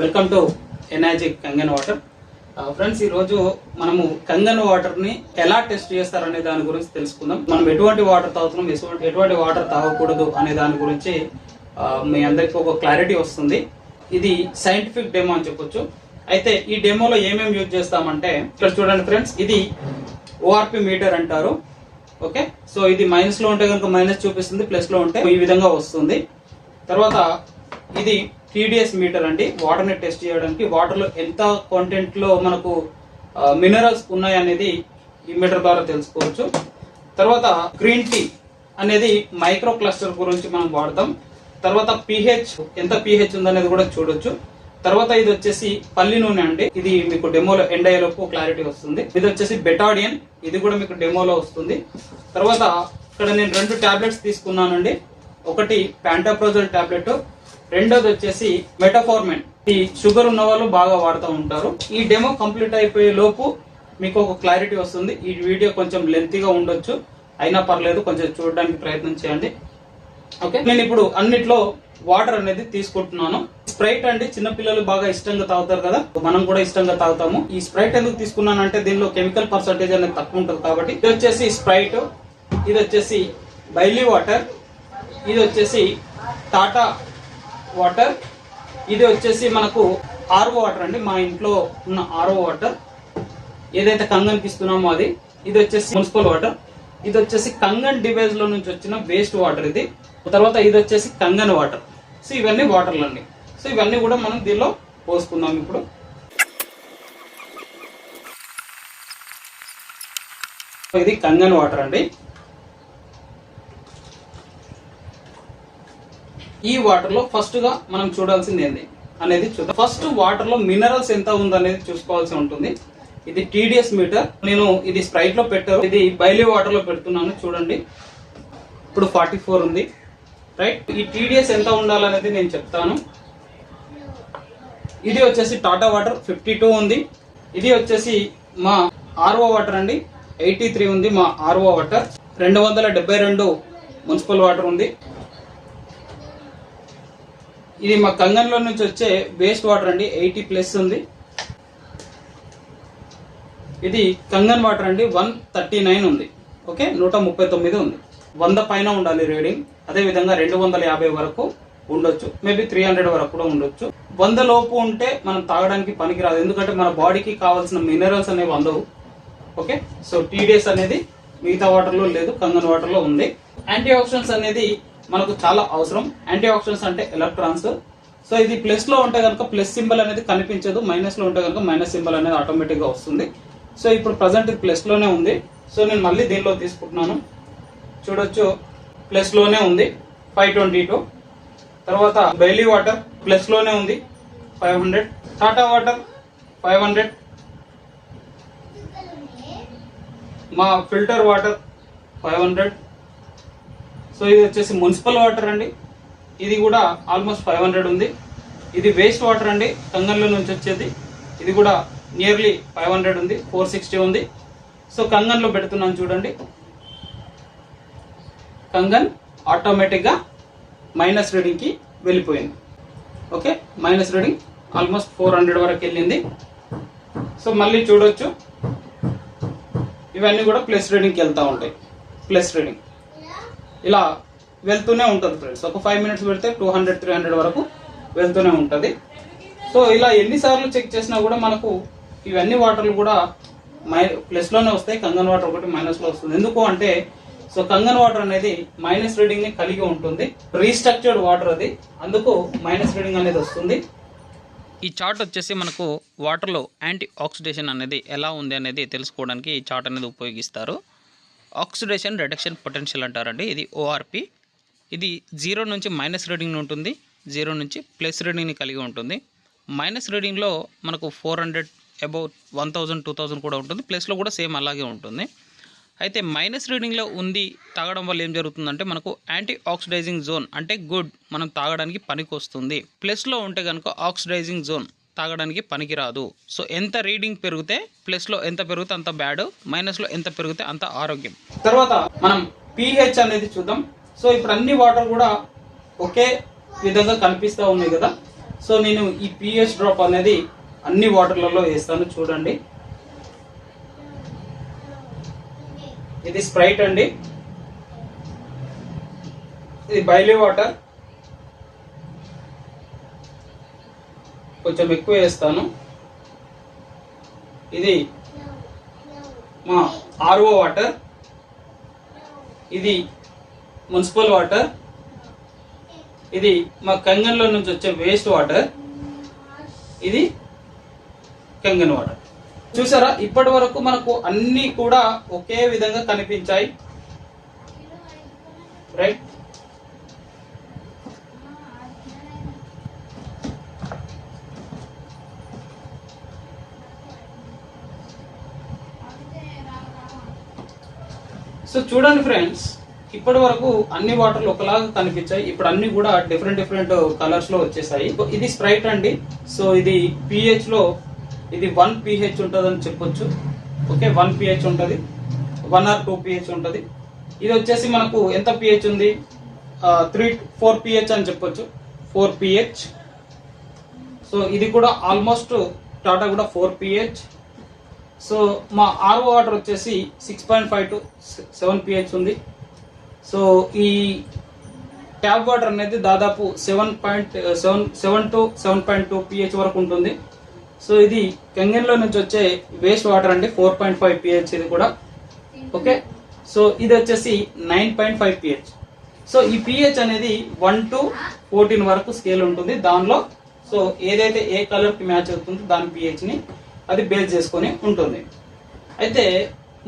Welcome to energetic Kangen water. Friends, ఈ రోజు మనము కంగన్ వాటర్ ని ఎలా టెస్ట్ చేస్తారనే దాని గురించి తెలుసుకుందాం. మనం ఎటువంటి వాటర్ తాగుతున్నాం, ఎటువంటి వాటర్ తాగకూడదు అనే దాని గురించి మీ అందరికి ఒక క్లారిటీ వస్తుంది. ఇది సైంటిఫిక్ డెమో అని చెప్పొచ్చు. అయితే ఈ డెమోలో ఏమేమి యూజ్ చేస్తామంటే, ఇక్కడ చూడండి ఫ్రెండ్స్, ఇది ఓఆర్పి మీటర్ అంటారు. ఓకే, సో ఇది మైనస్ లో ఉంటే కనుక మైనస్ చూపిస్తుంది, ప్లస్ లో ఉంటే ఈ విధంగా వస్తుంది. తర్వాత ఇది టీడీఎస్ మీటర్ అండి, వాటర్ ని టెస్ట్ చేయడానికి. వాటర్ లో ఎంత కంటెంట్ లో మనకు మినరల్స్ ఉన్నాయి అనేది ఈ మీటర్ ద్వారా తెలుసుకోవచ్చు. తర్వాత గ్రీన్ టీ అనేది మైక్రో క్లస్టర్ గురించి మనం వాడతాం. తర్వాత పిహెచ్, ఎంత పిహెచ్ ఉందనేది కూడా చూడొచ్చు. తర్వాత ఇది వచ్చేసి పల్లి నూనె అండి, ఇది మీకు డెమోలో ఎండ్ అయ్యేలోపు క్లారిటీ వస్తుంది. ఇది వచ్చేసి బెటాడియన్, ఇది కూడా మీకు డెమోలో వస్తుంది. తర్వాత ఇక్కడ నేను 2 టాబ్లెట్స్ తీసుకున్నానండి. ఒకటి ప్యాంటాప్రోజల్ టాబ్లెట్, రెండోది వచ్చేసి మెటాఫార్మిన్. ఈ షుగర్ ఉన్న వాళ్ళు బాగా వాడుతూ ఉంటారు. ఈ డెమో కంప్లీట్ అయిపోయే లోపు మీకు ఒక క్లారిటీ వస్తుంది. ఈ వీడియో కొంచెం లెంతీగా ఉండొచ్చు, అయినా పర్లేదు, కొంచెం చూడడానికి ప్రయత్నం చేయండి. ఓకే, నేను ఇప్పుడు అన్నిట్లో వాటర్ అనేది తీసుకుంటున్నాను. స్ప్రైట్ అండి, చిన్నపిల్లలు బాగా ఇష్టంగా తాగుతారు కదా, మనం కూడా ఇష్టంగా తాగుతాము. ఈ స్ప్రైట్ ఎందుకు తీసుకున్నానంటే దీనిలో కెమికల్ పర్సంటేజ్ అనేది తక్కువ ఉంటుంది కాబట్టి. ఇది వచ్చేసి స్ప్రైట్, ఇది వచ్చేసి బైలీ వాటర్, ఇది వచ్చేసి టాటా వాటర్, ఇది వచ్చేసి మనకు ఆర్ఓ వాటర్ అండి, మా ఇంట్లో ఉన్న ఆర్ఓ వాటర్. ఏదైతే కంగన్కి ఇస్తున్నామో అది. ఇది వచ్చేసి మున్సిపల్ వాటర్. ఇది వచ్చేసి కంగన్ డివైస్ లో నుంచి వచ్చిన వేస్ట్ వాటర్ ఇది. తర్వాత ఇది వచ్చేసి కంగన్ వాటర్. సో ఇవన్నీ వాటర్లు అండి. సో ఇవన్నీ కూడా మనం దీనిలో పోసుకుందాం ఇప్పుడు. ఇది కంగన్ వాటర్ అండి. ఈ వాటర్ లో ఫస్ట్ గా మనం చూడాల్సింది ఏంది అనేది చూద్దాం. ఫస్ట్ వాటర్ లో మినరల్స్ ఎంత ఉందనేది చూసుకోవాల్సి ఉంటుంది. ఇది టీడీఎస్ మీటర్. నేను ఇది స్ప్రైట్ లో పెట్టారు, ఇది బైలీ వాటర్ లో పెడుతున్నాను. చూడండి, ఇప్పుడు 44 ఉంది, రైట్. ఈ టీడీఎస్ ఎంత ఉండాలనేది నేను చెప్తాను. ఇది వచ్చేసి టాటా వాటర్ 52 ఉంది. ఇది వచ్చేసి మా ఆర్ఓ వాటర్ అండి, 83 ఉంది మా ఆర్ఓ వాటర్. 272 మున్సిపల్ వాటర్ ఉంది. ఇది మా కంగన్లో నుంచి వచ్చే వేస్ట్ వాటర్ అండి, 80+ ఉంది. ఇది కంగన్ వాటర్ అండి, 139 ఉంది. ఓకే, 139 ఉంది. 100 పైన ఉండాలి రీడింగ్. అదే విధంగా 250 వరకు ఉండొచ్చు, మేబీ 300 వరకు కూడా ఉండొచ్చు. 100 లోపు ఉంటే మనం తాగడానికి పనికిరాదు, ఎందుకంటే మన బాడీకి కావాల్సిన మినరల్స్ అనేవి అందవు. ఓకే, సో టీడీఎస్ అనేది మిగతా వాటర్ లో లేదు, కంగన్ వాటర్ లో ఉంది. యాంటీ ఆక్సిడెంట్స్ అనేది మనకు చాలా అవసరం. యాంటీ ఆక్సిడెంట్స్ అంటే ఎలక్ట్రాన్స్. సో ఇది ప్లస్ లో ఉంటే కనుక ప్లస్ సింబల్ అనేది కనిపించదు, మైనస్ లో ఉంటే కనుక మైనస్ సింబల్ అనేది ఆటోమేటిక్ గా వస్తుంది. సో ఇప్పుడు ప్రజెంట్ ఇది ప్లస్ లోనే ఉంది. సో నేను మళ్ళీ దీనిలో తీసుకుంటున్నాను. చూడొచ్చు, ప్లస్ లోనే ఉంది, 522. తర్వాత బైలీ వాటర్ ప్లస్ లోనే ఉంది, 500. టాటా వాటర్ 500. మా ఫిల్టర్ వాటర్ 500. సో ఇది వచ్చేసి మున్సిపల్ వాటర్ అండి, ఇది కూడా ఆల్మోస్ట్ 500 ఉంది. ఇది వేస్ట్ వాటర్ అండి, కంగన్లో నుంచి వచ్చేది. ఇది కూడా నియర్లీ 500 ఉంది, 460 ఉంది. సో కంగన్లో పెడుతున్నాను చూడండి. కంగన్ ఆటోమేటిక్గా మైనస్ రీడింగ్కి వెళ్ళిపోయింది. ఓకే, మైనస్ రీడింగ్ ఆల్మోస్ట్ 400 వరకు వెళ్ళింది. సో మళ్ళీ చూడొచ్చు, ఇవన్నీ కూడా ప్లస్ రీడింగ్కి వెళ్తూ ఉంటాయి. ప్లస్ రీడింగ్ ఇలా వెళ్తూనే ఉంటుంది ఫ్రెండ్స్. ఒక 5 మినిట్స్ పెడితే 200, 300 వరకు వెళ్తూనే ఉంటుంది. సో ఇలా ఎన్నిసార్లు చెక్ చేసినా కూడా మనకు ఇవన్నీ వాటర్లు కూడా ప్లస్ లోనే వస్తాయి. కంగన్ వాటర్ ఒకటి మైనస్ లో వస్తుంది. ఎందుకు అంటే, సో కంగన్ వాటర్ అనేది మైనస్ రీడింగ్ ని కలిగి ఉంటుంది, రీస్ట్రక్చర్డ్ వాటర్ అది, అందుకు మైనస్ రీడింగ్ అనేది వస్తుంది. ఈ చార్ట్ వచ్చేసి మనకు వాటర్లో యాంటీ ఆక్సిడేషన్ అనేది ఎలా ఉంది అనేది తెలుసుకోవడానికి ఈ చార్ట్ అనేది ఉపయోగిస్తారు. ఆక్సిడేషన్ రిడక్షన్ పొటెన్షియల్ అంటారండి. ఇది ఓఆర్పి. ఇది 0 నుంచి మైనస్ రీడింగ్ ఉంటుంది, 0 నుంచి ప్లస్ రీడింగ్ని కలిగి ఉంటుంది. మైనస్ రీడింగ్లో మనకు 400, అబౌట్ 1000, 2000 కూడా ఉంటుంది. ప్లస్లో కూడా సేమ్ అలాగే ఉంటుంది. అయితే మైనస్ రీడింగ్లో ఉంది తాగడం వల్ల ఏం జరుగుతుందంటే, మనకు యాంటీ ఆక్సిడైజింగ్ జోన్ అంటే గుడ్, మనం తాగడానికి పనికి వస్తుంది. ప్లస్లో ఉంటే కనుక ఆక్సిడైజింగ్ జోన్, తాగడానికి పనికిరాదు. సో ఎంత రీడింగ్ పెరిగితే, ప్లస్లో ఎంత పెరిగితే అంత బ్యాడ్, మైనస్లో ఎంత పెరిగితే అంత ఆరోగ్యం. తర్వాత మనం పిహెచ్ అనేది చూద్దాం. సో ఇప్పుడు అన్ని వాటర్ కూడా ఒకే విధంగా కనిపిస్తూ ఉన్నాయి కదా. సో నేను ఈ పిహెచ్ డ్రాప్ అనేది అన్ని వాటర్లలో వేస్తాను. చూడండి, ఇది స్ప్రైట్ అండి, ఇది బైలీ వాటర్, కొంచెం ఎక్కువ వేస్తాను. ఇది మా ఆర్ఓ వాటర్, ఇది మున్సిపల్ వాటర్, ఇది మా కంగన్లో నుంచి వచ్చే వేస్ట్ వాటర్, ఇది కంగన్ వాటర్. చూసారా, ఇప్పటి వరకు మనకు అన్ని కూడా ఒకే విధంగా కనిపించాయి, రైట్? సో చూడండి ఫ్రెండ్స్, ఇప్పటి వరకు అన్ని వాటర్లు ఒకలాగా కనిపించాయి, ఇప్పుడు అన్ని కూడా డిఫరెంట్ కలర్స్ లో వచ్చేసాయి. ఇది స్ప్రైట్ అండి. సో ఇది pH లో ఇది 1 pH ఉంటుందని చెప్పొచ్చు. ఓకే, 1 pH ఉంటుంది, 1 or 2 pH ఉంటుంది. ఇది వచ్చేసి మనకు ఎంత pH ఉంది, 4 pH అని చెప్పొచ్చు, 4 pH. సో ఇది కూడా ఆల్మోస్ట్ టాటా కూడా 4 pH. సో మా ఆర్ఓ వాటర్ వచ్చేసి 6.5 to 7 pH ఉంది. సో ఈ ట్యాప్ వాటర్ అనేది దాదాపు 7 to 7.2 pH వరకు ఉంటుంది. సో ఇది కంగన్లో నుంచి వచ్చే వేస్ట్ వాటర్ అండి, 4.5 pH ఇది కూడా. ఓకే, సో ఇది వచ్చేసి 9.5 pH. సో ఈ pH అనేది 1 to 14 వరకు స్కేల్ ఉంటుంది దానిలో. సో ఏదైతే ఏ కలర్ కి మ్యాచ్ అవుతుందో దాని pH ని అది బేస్ చేసుకొని ఉంటుంది. అయితే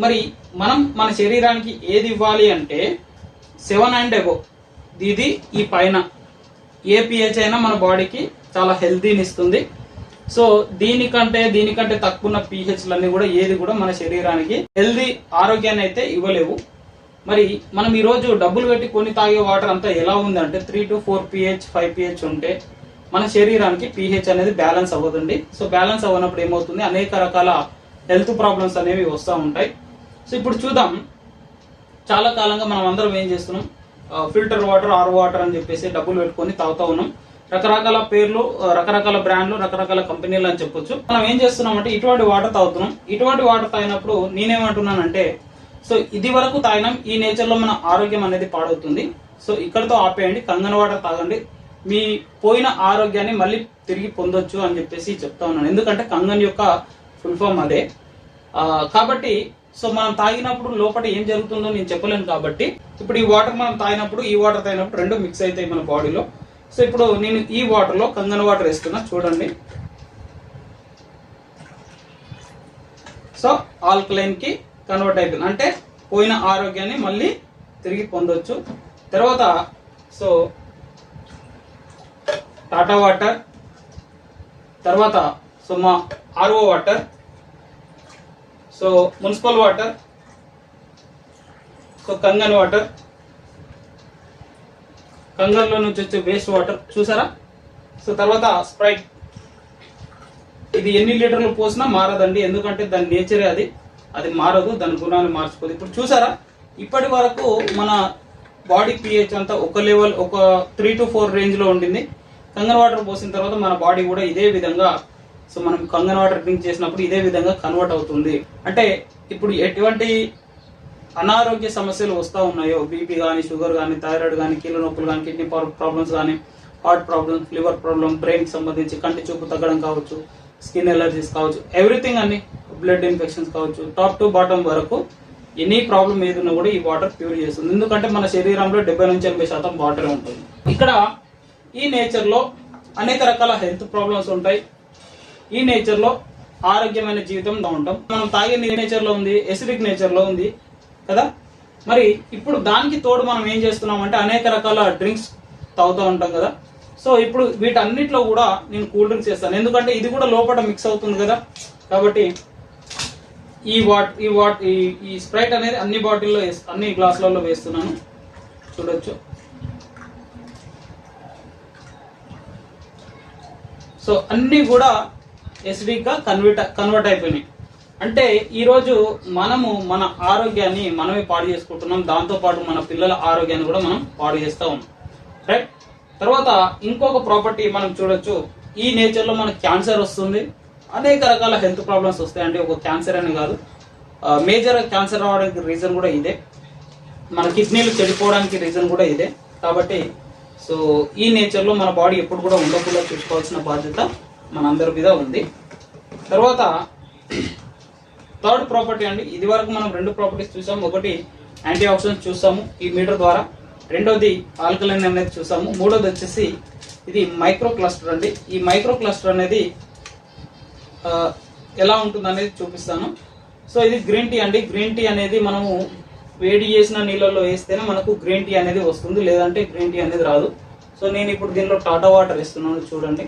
మరి మనం మన శరీరానికి ఏది ఇవ్వాలి అంటే 7 and above, ఇది ఈ పైన ఏ pH అయినా మన బాడీకి చాలా హెల్తీని ఇస్తుంది. సో దీనికంటే తక్కువ ఉన్న pHలన్నీ కూడా ఏది కూడా మన శరీరానికి హెల్తీ ఆరోగ్యాన్ని అయితే ఇవ్వలేవు. మరి మనం ఈరోజు డబ్బులు పెట్టి కొని తాగే వాటర్ అంతా ఎలా ఉందంటే 3 to 4 pH 5 pH ఉంటే మన శరీరానికి pH అనేది బ్యాలెన్స్ అవ్వదండి. సో బ్యాలెన్స్ అవ్వనప్పుడు ఏమవుతుంది, అనేక రకాల హెల్త్ ప్రాబ్లమ్స్ అనేవి వస్తూ ఉంటాయి. సో ఇప్పుడు చూద్దాం, చాలా కాలంగా మనం అందరం ఏం చేస్తున్నాం, ఫిల్టర్ వాటర్, ఆర్ వాటర్ అని చెప్పేసి డబ్బులు పెట్టుకొని తాగుతూ ఉన్నాం. రకరకాల పేర్లు, రకరకాల బ్రాండ్లు, రకరకాల కంపెనీలు అని చెప్పొచ్చు. మనం ఏం చేస్తున్నాం అంటే ఇటువంటి వాటర్ తాగుతున్నాం. ఇటువంటి వాటర్ తాగినప్పుడు నేనేమంటున్నానంటే, సో ఇది వరకు తాగినాం, ఈ నేచర్ లో మన ఆరోగ్యం అనేది పాడవుతుంది. సో ఇక్కడతో ఆపేయండి, కంగన్ వాటర్ తాగండి, మీ పోయిన ఆరోగ్యాన్ని మళ్ళీ తిరిగి పొందొచ్చు అని చెప్పేసి చెప్తా ఉన్నాను. ఎందుకంటే కంగన్ యొక్క ఫుల్ ఫామ్ అదే. కాబట్టి సో మనం తాగినప్పుడు లోపల ఏం జరుగుతుందో నేను చెప్పలేను. కాబట్టి ఇప్పుడు ఈ వాటర్ మనం తాగినప్పుడు, ఈ వాటర్ తాగినప్పుడు రెండు మిక్స్ అవుతాయి మన బాడీలో. సో ఇప్పుడు నేను ఈ వాటర్ లో కంగన్ వాటర్ వేస్తున్నా, చూడండి. సో ఆల్కలైన్ కి కన్వర్ట్ అయిపోయింది, అంటే పోయిన ఆరోగ్యాన్ని మళ్ళీ తిరిగి పొందొచ్చు. తర్వాత సో టాటా వాటర్, తర్వాత సో మా RO water, so municipal water, so కంగన్ వాటర్, కంగన్లో నుంచి వచ్చే వేస్ట్ వాటర్ చూసారా. సో తర్వాత స్ప్రైట్, ఇది ఎన్ని లీటర్లు పోసినా మారదండి, ఎందుకంటే దాని నేచరే అది మారదు, దాని గుణాన్ని మార్చుకోదు. ఇప్పుడు చూసారా, ఇప్పటి వరకు మన బాడీ pH అంతా ఒక లెవెల్, ఒక 3 to 4 రేంజ్ లో ఉండింది. కంగన్ వాటర్ పోసిన తర్వాత మన బాడీ కూడా ఇదే విధంగా, సో మనం కంగన్ వాటర్ డ్రింక్ చేసినప్పుడు ఇదే విధంగా కన్వర్ట్ అవుతుంది. అంటే ఇప్పుడు ఎటువంటి అనారోగ్య సమస్యలు వస్తూ ఉన్నాయో, బీపీ కానీ, షుగర్ కానీ, థైరాయిడ్ కానీ, కీళ్ళ నొప్పులు కానీ, కిడ్నీ ప్రాబ్లమ్స్ కానీ, heart problems, liver problem, brain కి సంబంధించి కంటి చూపు తగ్గడం కావచ్చు, స్కిన్ ఎలర్జీస్ కావచ్చు, ఎవ్రీథింగ్ అన్ని, బ్లడ్ ఇన్ఫెక్షన్స్ కావచ్చు, టాప్ టు బాటమ్ వరకు ఎనీ ప్రాబ్లం ఏదున్నా కూడా ఈ వాటర్ క్యూర్ చేస్తుంది. ఎందుకంటే మన శరీరంలో 70 నుంచి 80% వాటర్ ఉంటుంది. ఇక్కడ ఈ నేచర్ లో అనేక రకాల హెల్త్ ప్రాబ్లమ్స్ ఉంటాయి. ఈ నేచర్ లో ఆరోగ్యమైన జీవితం ఉంటాం. మనం తాగే నేచర్ లో ఉంది, ఎసిడిక్ నేచర్ లో ఉంది కదా. మరి ఇప్పుడు దానికి తోడు మనం ఏం చేస్తున్నాం అంటే అనేక రకాల డ్రింక్స్ తాగుతూ ఉంటాం కదా. సో ఇప్పుడు వీటన్నిటిలో కూడా నేను కూల్ డ్రింక్స్ చేస్తాను, ఎందుకంటే ఇది కూడా లోపల మిక్స్ అవుతుంది కదా. కాబట్టి ఈ స్ప్రైట్ అనేది అన్ని బాటిల్లో, అన్ని గ్లాసులలో వేస్తున్నాను, చూడొచ్చు. సో అన్ని కూడా ఎసిడిక్ గా కన్వర్ట్ అయిపోయినాయి. అంటే ఈరోజు మనము మన ఆరోగ్యాన్ని మనమే పాడు చేసుకుంటున్నాం, దాంతో పాటు మన పిల్లల ఆరోగ్యాన్ని కూడా మనం పాడు చేస్తా ఉన్నాం, రైట్. తర్వాత ఇంకొక ప్రాపర్టీ మనం చూడొచ్చు, ఈ నేచర్లో మనకు క్యాన్సర్ వస్తుంది, అనేక రకాల హెల్త్ ప్రాబ్లమ్స్ వస్తాయి. అంటే ఒక క్యాన్సర్ అని కాదు, మేజర్ క్యాన్సర్ రావడానికి రీజన్ కూడా ఇదే, మన కిడ్నీలు చెడిపోవడానికి రీజన్ కూడా ఇదే. కాబట్టి సో ఈ నేచర్లో మన బాడీ ఎప్పుడు కూడా ఉండకుండా చూసుకోవాల్సిన బాధ్యత మనందరి మీద ఉంది. తర్వాత థర్డ్ ప్రాపర్టీ అండి, ఇది వరకు మనం 2 ప్రాపర్టీస్ చూసాము. ఒకటి యాంటీ ఆక్సిడెంట్స్ చూసాము ఈ మీటర్ ద్వారా, రెండోది ఆల్కలైన్ అనేది చూసాము, మూడోది వచ్చేసి ఇది మైక్రో క్లస్టర్ అండి. ఈ మైక్రో క్లస్టర్ అనేది ఎలా ఉంటుంది అనేది చూపిస్తాను. సో ఇది గ్రీన్ టీ అండి. గ్రీన్ టీ అనేది మనము వేడి చేసిన నీళ్ళల్లో వేస్తేనే మనకు గ్రీన్ టీ అనేది వస్తుంది, లేదంటే గ్రీన్ టీ అనేది రాదు. సో నేను ఇప్పుడు దీనిలో టాటా వాటర్ వేస్తున్నాను, చూడండి.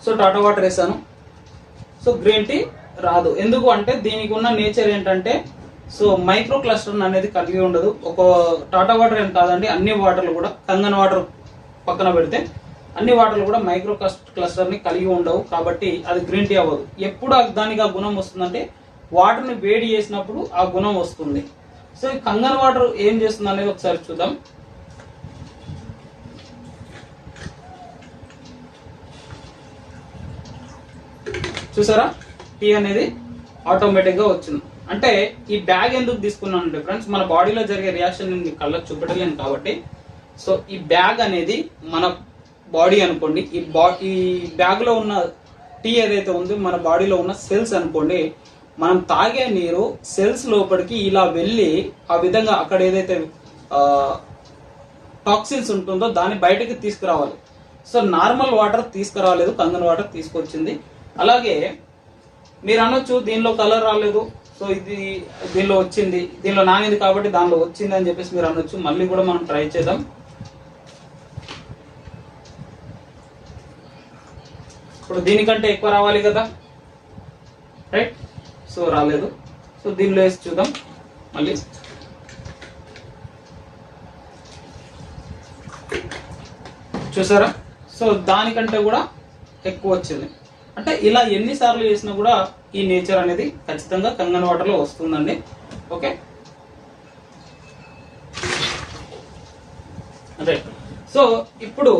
సో టాటా వాటర్ వేసాను. సో గ్రీన్ టీ రాదు. ఎందుకు అంటే దీనికి ఉన్న నేచర్ ఏంటంటే, సో మైక్రో క్లస్టర్ అనేది కలిగి ఉండదు. ఒక టాటా వాటర్ ఏం కాదండి, అన్ని వాటర్లు కూడా కంగన్ వాటర్ పక్కన పెడితే అన్ని వాటర్లు కూడా మైక్రో క్లస్టర్ని కలిగి ఉండవు. కాబట్టి అది గ్రీన్ టీ అవ్వదు. ఎప్పుడు దానికి ఆ గుణం వస్తుందంటే వాటర్ని వేడి చేసినప్పుడు ఆ గుణం వస్తుంది. సో ఈ కంగన్ వాటర్ ఏం చేస్తుంది అనేది ఒకసారి చూద్దాం. చూసారా, టీ అనేది ఆటోమేటిక్గా వచ్చింది. అంటే ఈ బ్యాగ్ ఎందుకు తీసుకున్నాను అంటే ఫ్రెండ్స్, మన బాడీలో జరిగే రియాక్షన్ నేను కళ్ళకు చూపెట్టలేను కాబట్టి, సో ఈ బ్యాగ్ అనేది మన బాడీ అనుకోండి, ఈ బ్యాగ్లో ఉన్న టీ ఏదైతే ఉందో మన బాడీలో ఉన్న సెల్స్ అనుకోండి, మనం తాగే నీరు సెల్స్ లోపలికి ఇలా వెళ్ళి ఆ విధంగా అక్కడ ఏదైతే టాక్సిన్స్ ఉంటుందో దాన్ని బయటకి తీసుకురావాలి. సో నార్మల్ వాటర్ తీసుకురాలేదు, కంగన్ వాటర్ తీసుకొచ్చింది. అలాగే మీరు అనొచ్చు దీనిలో కలర్ రాలేదు, సో ఇది దీనిలో వచ్చింది, దీనిలో నానింది కాబట్టి దానిలో వచ్చింది అని చెప్పేసి మీరు అనొచ్చు. మళ్ళీ కూడా మనం ట్రై చేద్దాం. ఇప్పుడు దీనికంటే ఎక్కువ రావాలి కదా, రైట్? సో రాలేదు. సో దీనిలో వేసి చూద్దాం మళ్ళీ. చూసారా, సో దానికంటే కూడా ఎక్కువ వచ్చింది. అంటే ఇలా ఎన్నిసార్లు చేసినా కూడా ఈ నేచర్ అనేది ఖచ్చితంగా కంగన్ వాటర్లో వస్తుందండి. Okay, right. సో ఇప్పుడు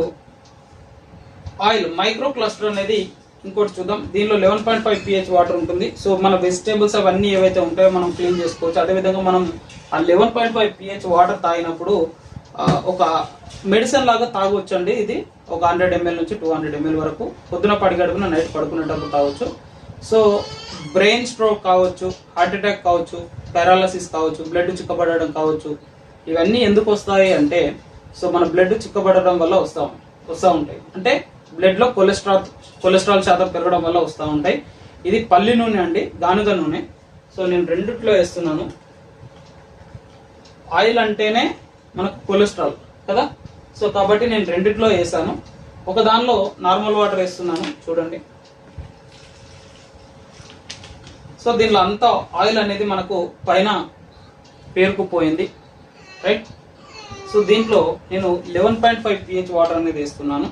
ఆయిల్ మైక్రో క్లస్టర్ అనేది ఇంకోటి చూద్దాం. దీనిలో 11.5 pH వాటర్ ఉంటుంది. సో మన వెజిటేబుల్స్ అవన్నీ ఏవైతే ఉంటాయో మనం క్లీన్ చేసుకోవచ్చు. అదేవిధంగా మనం ఆ 11.5 pH వాటర్ తాగినప్పుడు ఒక మెడిసిన్ లాగా తాగొచ్చు అండి. ఇది ఒక 100 ml నుంచి 200 ml వరకు పొద్దున పడిగడుపున నైట్ పడుకునేటప్పుడు తాగొచ్చు. సో బ్రెయిన్ స్ట్రోక్ కావచ్చు, హార్ట్ అటాక్ కావచ్చు, పారాలసిస్ కావచ్చు, బ్లడ్ చిక్కబడడం కావచ్చు, ఇవన్నీ ఎందుకు వస్తాయి అంటే, సో మన బ్లడ్ చిక్కబడడం వల్ల వస్తూ ఉంటాయి. అంటే బ్లడ్ లో కొలెస్ట్రాల్ శాతం పెరగడం వల్ల వస్తూ ఉంటాయి. ఇది పల్లి నూనె అండి, గానుగ నూనె. సో నేను రెండిట్లో వేస్తున్నాను. ఆయిల్ అంటేనే మనకు కొలెస్ట్రాల్ కదా, సో కాబట్టి నేను రెండిట్లో వేసాను. ఒక దానిలో నార్మల్ వాటర్ వేస్తున్నాను, చూడండి. సో దీనిలో అంతా ఆయిల్ అనేది మనకు పైన పేరుకుపోయింది, రైట్? సో దీంట్లో నేను 11.5 pH వాటర్ అనేది వేస్తున్నాను.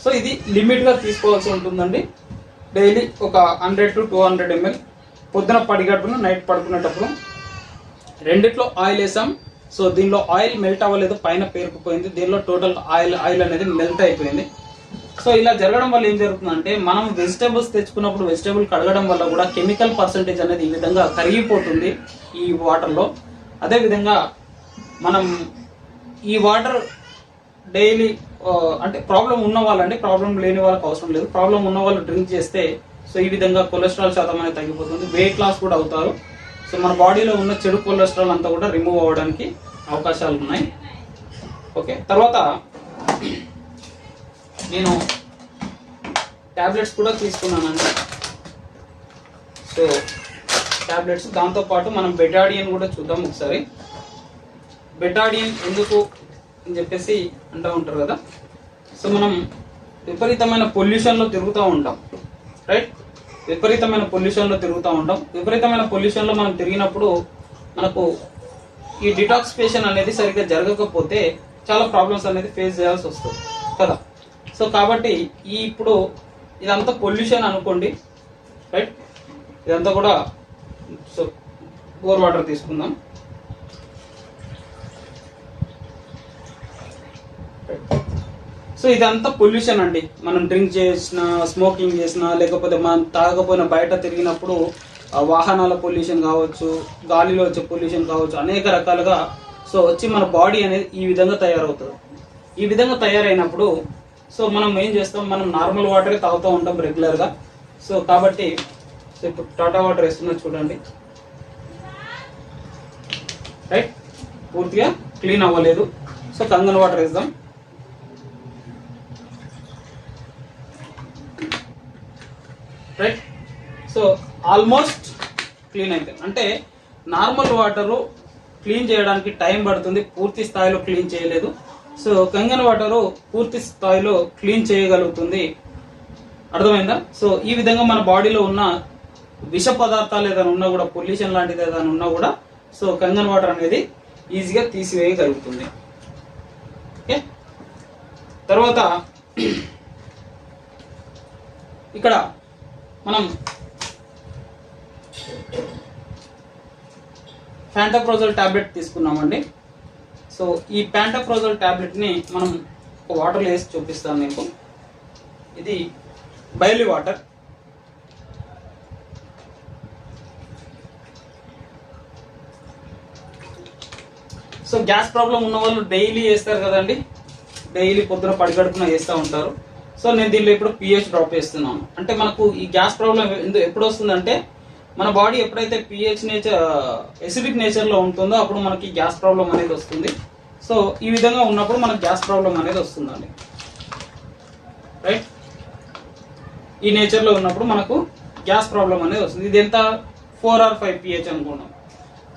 సో ఇది లిమిట్గా తీసుకోవాల్సి ఉంటుందండి. డైలీ ఒక 100 to 200 ml పొద్దున పడిగడుపున నైట్ పడుకునేటప్పుడు. రెండిట్లో ఆయిల్ వేసాం. సో దీనిలో ఆయిల్ మెల్ట్ అవ్వలేదు, పైన పేరుకుపోయింది. దీనిలో టోటల్ ఆయిల్ అనేది మెల్ట్ అయిపోయింది. సో ఇలా జరగడం వల్ల ఏం జరుగుతుందంటే, మనం వెజిటేబుల్స్ తెచ్చుకున్నప్పుడు వెజిటేబుల్ కడగడం వల్ల కూడా కెమికల్ పర్సంటేజ్ అనేది ఈ విధంగా కరిగిపోతుంది ఈ వాటర్లో. అదేవిధంగా మనం ఈ వాటర్ డైలీ అంటే ప్రాబ్లం ఉన్న వాళ్ళండి, ప్రాబ్లం లేని వాళ్ళకి అవసరం లేదు. ప్రాబ్లం ఉన్న వాళ్ళు డ్రింక్ చేస్తే సో ఈ విధంగా కొలెస్ట్రాల్ శాతం అనేది తగ్గిపోతుంది, వెయిట్ లాస్ కూడా అవుతారు. సో మన బాడీలో ఉన్న చెడు కొలెస్ట్రాల్ అంతా కూడా రిమూవ్ అవ్వడానికి అవకాశాలు ఉన్నాయి. ఓకే, తర్వాత నేను ట్యాబ్లెట్స్ కూడా తీసుకున్నానండి. సో ట్యాబ్లెట్స్, దాంతోపాటు మనం బెటాడియన్ కూడా చూద్దాం ఒకసారి. బెటాడియన్ ఎందుకు అని చెప్పేసి అంటూ ఉంటారు కదా. సో మనం విపరీతమైన పొల్యూషన్లో తిరుగుతూ ఉంటాం, రైట్? విపరీతమైన పొల్యూషన్లో మనం తిరిగినప్పుడు మనకు ఈ డిటాక్సిఫికేషన్ అనేది సరిగ్గా జరగకపోతే చాలా ప్రాబ్లమ్స్ అనేది ఫేస్ చేయాల్సి వస్తుంది కదా. సో కాబట్టి ఇప్పుడు ఇదంతా పొల్యూషన్ అనుకోండి, రైట్. ఇదంతా కూడా సో బోర్ వాటర్ తీసుకుందాం. సో ఇదంతా పొల్యూషన్ అండి. మనం డ్రింక్ చేసిన, స్మోకింగ్ చేసిన, లేకపోతే మనం తాగకపోయినా బయట తిరిగినప్పుడు వాహనాల పొల్యూషన్ కావచ్చు, గాలిలో వచ్చే పొల్యూషన్ కావచ్చు, అనేక రకాలుగా సో వచ్చి మన బాడీ అనేది ఈ విధంగా తయారవుతుంది. ఈ విధంగా తయారైనప్పుడు సో మనం ఏం చేస్తాం, మనం నార్మల్ వాటరే తాగుతూ ఉంటాం రెగ్యులర్గా. సో కాబట్టి సో ఇప్పుడు టాటా వాటర్ వేస్తున్నా చూడండి, రైట్. పూర్తిగా క్లీన్ అవ్వలేదు. సో కంగన్ వాటర్ వేద్దాం. రైట్. సో ఆల్మోస్ట్ క్లీన్ అయిపోయింది. అంటే నార్మల్ వాటరు క్లీన్ చేయడానికి టైం పడుతుంది, పూర్తి స్థాయిలో క్లీన్ చేయలేదు. సో కంగన్ వాటరు పూర్తి స్థాయిలో క్లీన్ చేయగలుగుతుంది. అర్థమైందా? సో ఈ విధంగా మన బాడీలో ఉన్న విష పదార్థాలు ఏదైనా ఉన్నా కూడా, పొల్యూషన్ లాంటిది ఏదైనా ఉన్నా కూడా సో కంగన్ వాటర్ అనేది ఈజీగా తీసివేయగలుగుతుంది. ఓకే. తర్వాత ఇక్కడ మనం ప్యాంటోప్రోజోల్ టాబ్లెట్ తీసుకున్నామండి. సో ఈ ప్యాంటోప్రోజోల్ టాబ్లెట్ని మనం ఒక వాటర్లో వేసి చూపిస్తాను మీకు. ఇది Bailey water. So gas problem ఉన్న వాళ్ళు డైలీ వేస్తారు కదండి, డైలీ పొద్దున పడిగడుపున వేస్తూ ఉంటారు. సో నేను దీనిలో ఇప్పుడు పిహెచ్ డ్రాప్ చేస్తున్నాను. అంటే మనకు ఈ గ్యాస్ ప్రాబ్లం ఎప్పుడు వస్తుందంటే, మన బాడీ ఎప్పుడైతే పిహెచ్ నేచర్, ఎసిడిక్ నేచర్లో ఉంటుందో అప్పుడు మనకి గ్యాస్ ప్రాబ్లం అనేది వస్తుంది. సో ఈ విధంగా ఉన్నప్పుడు మనకు గ్యాస్ ప్రాబ్లం అనేది వస్తుందండి, రైట్. ఈ నేచర్లో ఉన్నప్పుడు మనకు గ్యాస్ ప్రాబ్లం అనేది వస్తుంది. ఇది ఎంత 4 or 5 pH అనుకున్నాం.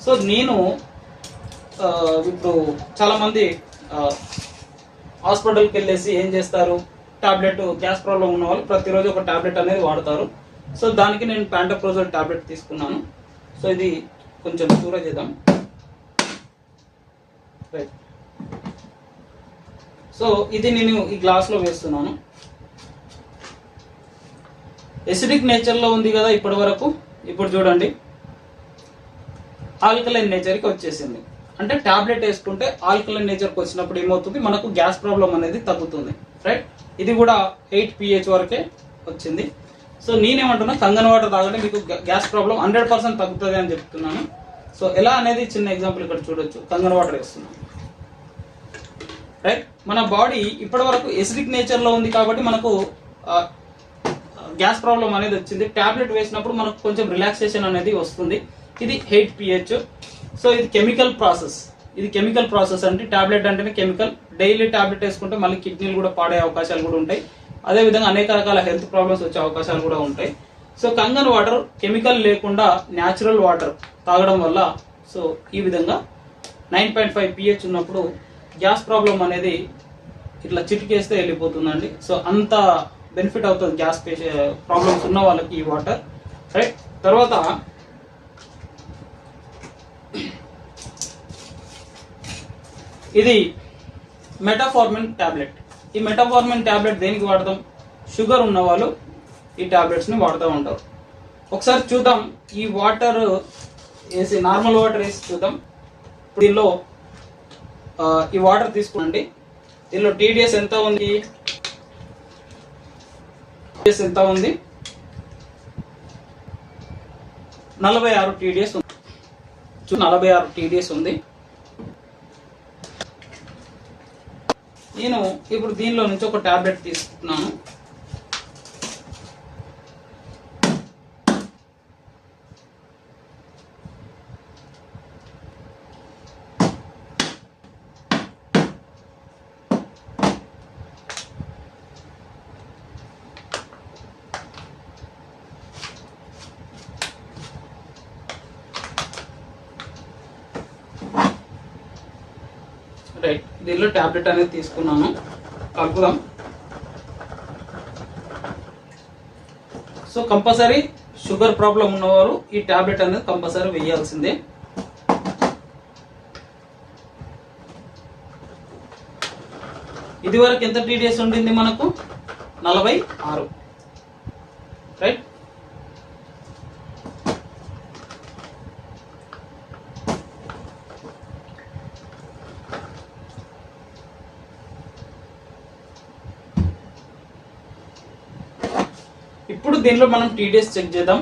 సో నేను ఇప్పుడు చాలామంది హాస్పిటల్కి వెళ్ళేసి ఏం చేస్తారు, టాబ్లెట్, గ్యాస్ ప్రాబ్లం ఉన్న వాళ్ళు ప్రతిరోజు ఒక టాబ్లెట్ అనేది వాడతారు. సో దానికి నేను ప్యాంటోప్రోజోల్ టాబ్లెట్ తీసుకున్నాను. సో ఇది కొంచెం చూర చేద్దాం, రైట్. సో ఇది నేను ఈ గ్లాస్లో వేస్తున్నాను. ఎసిడిక్ నేచర్లో ఉంది కదా ఇప్పటి వరకు. ఇప్పుడు చూడండి ఆల్కలైన్ నేచర్కి వచ్చేసింది. అంటే టాబ్లెట్ వేసుకుంటే ఆల్కలైన్ నేచర్కి వచ్చినప్పుడు ఏమవుతుంది, మనకు గ్యాస్ ప్రాబ్లం అనేది తగ్గుతుంది, రైట్. ఇది కూడా 8 pH వరకే వచ్చింది. సో నేనేమంటున్నా, కంగన్ వాటర్ తాగండి, మీకు గ్యాస్ ప్రాబ్లం 100% తగ్గుతుంది అని చెప్తున్నాను. సో ఎలా అనేది చిన్న ఎగ్జాంపుల్ ఇక్కడ చూడొచ్చు. కంగన్ వాటర్ వేస్తున్నాను, రైట్. మన బాడీ ఇప్పటి వరకు ఎసిడిక్ నేచర్లో ఉంది కాబట్టి మనకు గ్యాస్ ప్రాబ్లం అనేది వచ్చింది. టాబ్లెట్ వేసినప్పుడు మనకు కొంచెం రిలాక్సేషన్ అనేది వస్తుంది. ఇది 8 pH. సో ఇది కెమికల్ ప్రాసెస్. ఇది కెమికల్ ప్రాసెస్ అంటే, టాబ్లెట్ అంటేనే కెమికల్. డైలీ టాబ్లెట్ వేసుకుంటే మళ్ళీ కిడ్నీలు కూడా పాడే అవకాశాలు కూడా ఉంటాయి. అదేవిధంగా అనేక రకాల హెల్త్ ప్రాబ్లమ్స్ వచ్చే అవకాశాలు కూడా ఉంటాయి. సో కంగన్ వాటర్ కెమికల్ లేకుండా న్యాచురల్ వాటర్ తాగడం వల్ల సో ఈ విధంగా 9.5 pH ఉన్నప్పుడు గ్యాస్ ప్రాబ్లం అనేది ఇట్లా చిటికేస్తే వెళ్ళిపోతుందండి. సో అంత బెనిఫిట్ అవుతుంది గ్యాస్ ప్రాబ్లమ్స్ ఉన్న వాళ్ళకి ఈ వాటర్, రైట్. తర్వాత ఇది మెటాఫార్మిన్ టాబ్లెట్. ఈ మెటాఫార్మిన్ టాబ్లెట్ దేనికి వాడతాం, షుగర్ ఉన్న వాళ్ళు ఈ టాబ్లెట్స్ని వాడుతూ ఉంటారు. ఒకసారి చూద్దాం, ఈ వాటర్ వేసి, నార్మల్ వాటర్ వేసి చూద్దాం. దీనిలో ఈ వాటర్ తీసుకోండి. దీనిలో టీడీఎస్ ఎంత ఉంది, ఎంత ఉంది, 46 TDS ఉంది. 46 TDS ఉంది. నేను ఇప్పుడు దీనిలో నుంచి ఒక టాబ్లెట్ తీసుకున్నాను. రైట్, దీనిలో టాబ్లెట్ అనేది తీసుకున్నాను. కలుపుదాం. సో కంపల్సరీ షుగర్ ప్రాబ్లం ఉన్నవారు ఈ టాబ్లెట్ అనేది కంపల్సరీ వేయాల్సిందే. ఇది వరకు ఎంత టీడీఎస్ ఉండింది మనకు, 46. రైట్. ఇప్పుడు దీనిలో మనం టీడీఎస్ చెక్ చేద్దాం.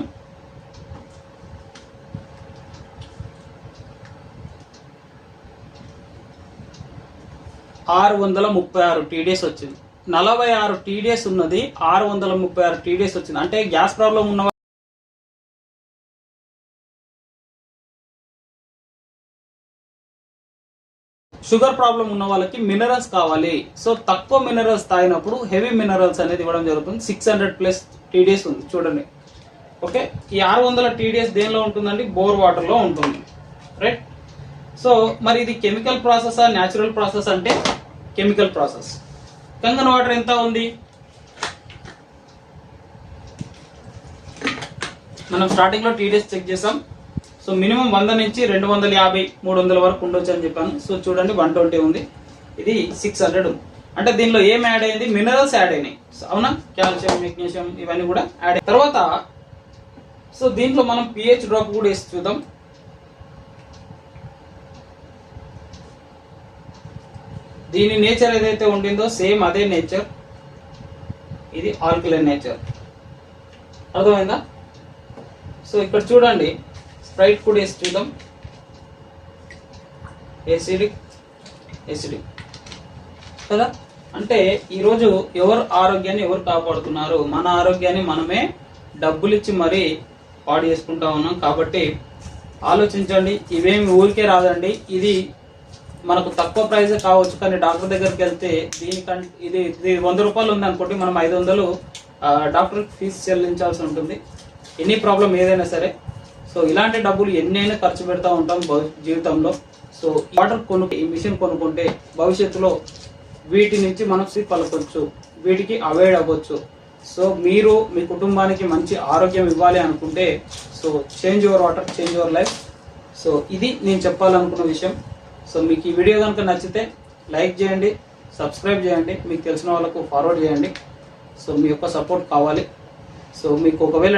టీడీఎస్ వచ్చింది. 46 టీడీఎస్ ఉన్నది, 636 టీడీఎస్ వచ్చింది. అంటే గ్యాస్ ప్రాబ్లం ఉన్న షుగర్ ప్రాబ్లం ఉన్న వాళ్ళకి మినరల్స్ కావాలి. సో తక్కువ మినరల్స్ తాగినప్పుడు హెవీ మినరల్స్ అనేది ఇవ్వడం జరుగుతుంది. 600+ టీడీఎస్ ఉంది చూడండి. ఓకే, ఈ 600 టీడీఎస్ దేనిలో ఉంటుందండి? బోర్ వాటర్ లో ఉంటుంది. రైట్. సో మరి ఇది కెమికల్ ప్రాసెస్ న్యాచురల్ ప్రాసెస్ అంటే కెమికల్ ప్రాసెస్. కంగన్ వాటర్ ఎంత ఉంది? మనం స్టార్టింగ్ లో టీడీఎస్ చెక్ చేసాం. సో మినిమం 100 నుంచి 250, 300 వరకు ఉండొచ్చు అని చెప్పాను. సో చూడండి 120 ఉంది, ఇది 600 ఉంది. అంటే దీనిలో ఏం యాడ్ అయింది? మినరల్స్ యాడ్ అయినాయి. అవునా, కాల్షియం, మెగ్నీషియం ఇవన్నీ కూడా యాడ్ అయ్యాయి. తర్వాత సో దీంట్లో మనం pH డ్రాప్ కూడా వేసి చూద్దాం. దీని నేచర్ ఏదైతే ఉండిందో సేమ్ అదే నేచర్. ఇది ఆల్కలైన్ నేచర్. అర్థమైందా? సో ఇక్కడ చూడండి, స్ప్రైట్ కూడా వేసి చూద్దాం. ఎసిడిక్ కదా. అంటే ఈరోజు ఎవరు ఆరోగ్యాన్ని ఎవరు కాపాడుతున్నారు? మన ఆరోగ్యాన్ని మనమే డబ్బులు ఇచ్చి మరీ పాడు చేసుకుంటా ఉన్నాం. కాబట్టి ఆలోచించండి. ఇవేమి ఊరికే రాదండి. ఇది మనకు తక్కువ ప్రైస్ కావచ్చు, కానీ డాక్టర్ దగ్గరికి వెళ్తే దీనికంటే ఇది 100 రూపాయలు ఉంది అనుకోండి, మనం 500 డాక్టర్ ఫీజు చెల్లించాల్సి ఉంటుంది, ఎనీ ప్రాబ్లం ఏదైనా సరే. సో ఇలాంటి డబ్బులు ఎన్నైనా ఖర్చు పెడతా ఉంటాం జీవితంలో. సో వాటర్ ఈ మిషన్ కొనుక్కుంటే భవిష్యత్తులో వీటి నుంచి మనం పలకొచ్చు, వీటికి అవాయిడ్ అవ్వచ్చు. సో మీరు మీ కుటుంబానికి మంచి ఆరోగ్యం ఇవ్వాలి అనుకుంటే so change your water, change your life. So ఇది నేను చెప్పాలనుకున్న విషయం. సో మీకు ఈ వీడియో కనుక నచ్చితే లైక్ చేయండి, సబ్స్క్రైబ్ చేయండి, మీకు తెలిసిన వాళ్ళకు ఫార్వర్డ్ చేయండి. సో మీ యొక్క సపోర్ట్ కావాలి. సో మీకు ఒకవేళ